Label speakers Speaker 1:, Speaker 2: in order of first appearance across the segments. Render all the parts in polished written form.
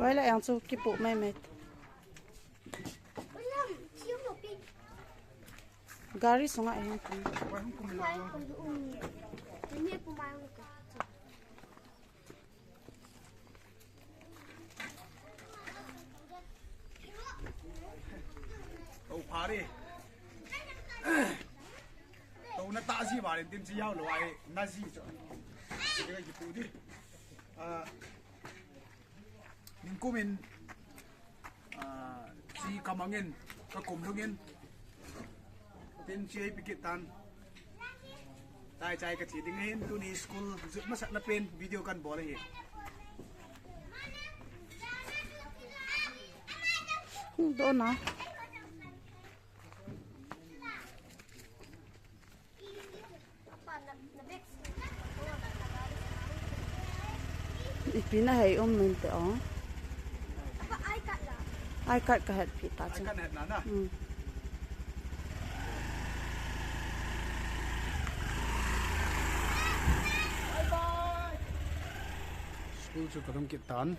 Speaker 1: Wala yang suki po, Mehmet. Garis nga ayun po.
Speaker 2: Tàu phá đi. Tàu nó tạ gì vào đến tim gì hao loại na gì cho. Cái gì phụ đi. Mình cố mình gì cầm angin, các cùng luôn in. Tin chơi pikit tan. Tay cái chỉ tiếng hin tu ni school dự mất sẵn là pen video kan bỏ lại.
Speaker 1: Doon na. Ipinahay mente oh. Ai cut kahit pita
Speaker 2: Ai kan het na. School chu kadam kitan.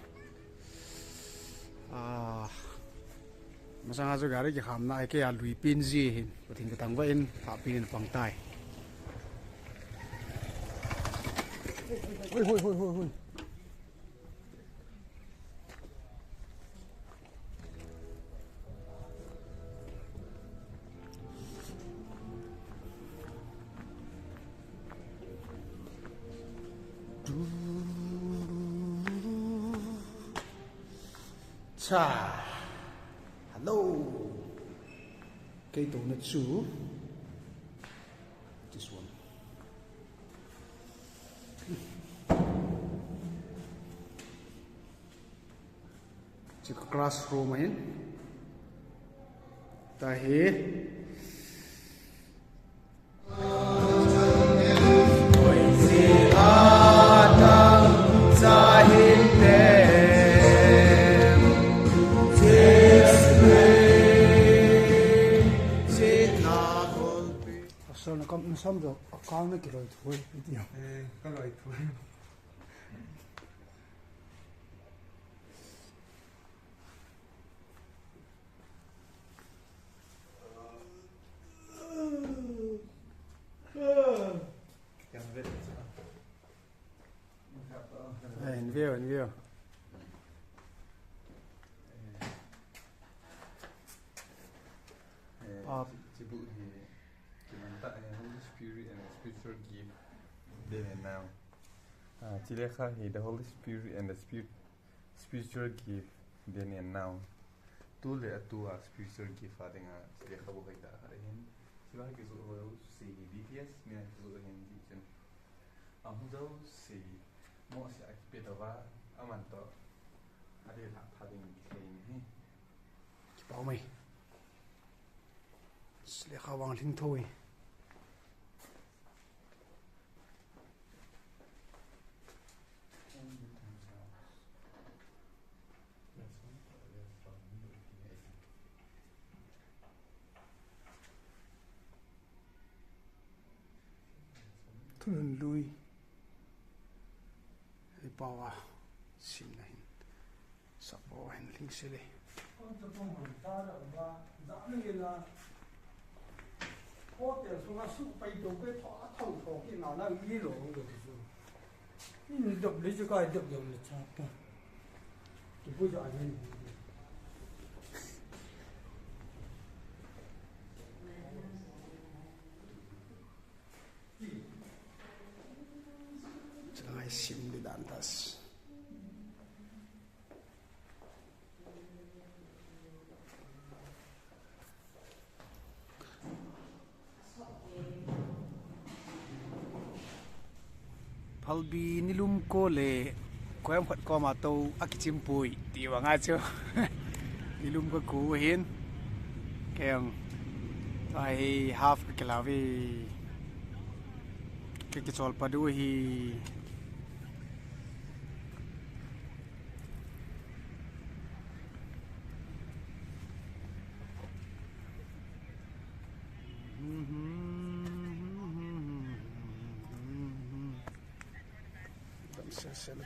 Speaker 2: Masa ngajo gari ki khamna ai ke ya lui pin ji hin pathing ka tangwa in pa pin pang tai. Hoi. Cha, hello. Cây tổ nó chú. This one. Chỉ có classroom ấy. Ta hết. Sao nó có xong rồi, có mấy cái loại thôi, video. Có loại thôi. In view.
Speaker 3: Holy Spirit and the spiritual gift then and now. Chilekha the Holy Spirit and the spiritual gift then and now. Tu le tu a spiritual gift adinga chilekha bo kaita ahin. Siwa ke zo ho si BTS me zo hin dichen. Amzo si mo si akpetawa amanto ade la phading thein hi.
Speaker 2: Ki pau mai. Sle khawang thing thoi. Thun lui ai bawa sim na hin sapo hen ling sele
Speaker 4: hotel sunga su pai do pe tho thau tho ki na na yi lo ngo de su ni dob le ju ka dob yom le cha ta ki bu ja ni
Speaker 2: Jangan sim di dantas. Palbi nilum ko le ko em phat ko ma to akichim pui ti wa nga chu nilum ko ku hin keng ai half ke lawi ke chol padu hi Vamos a hacerlo.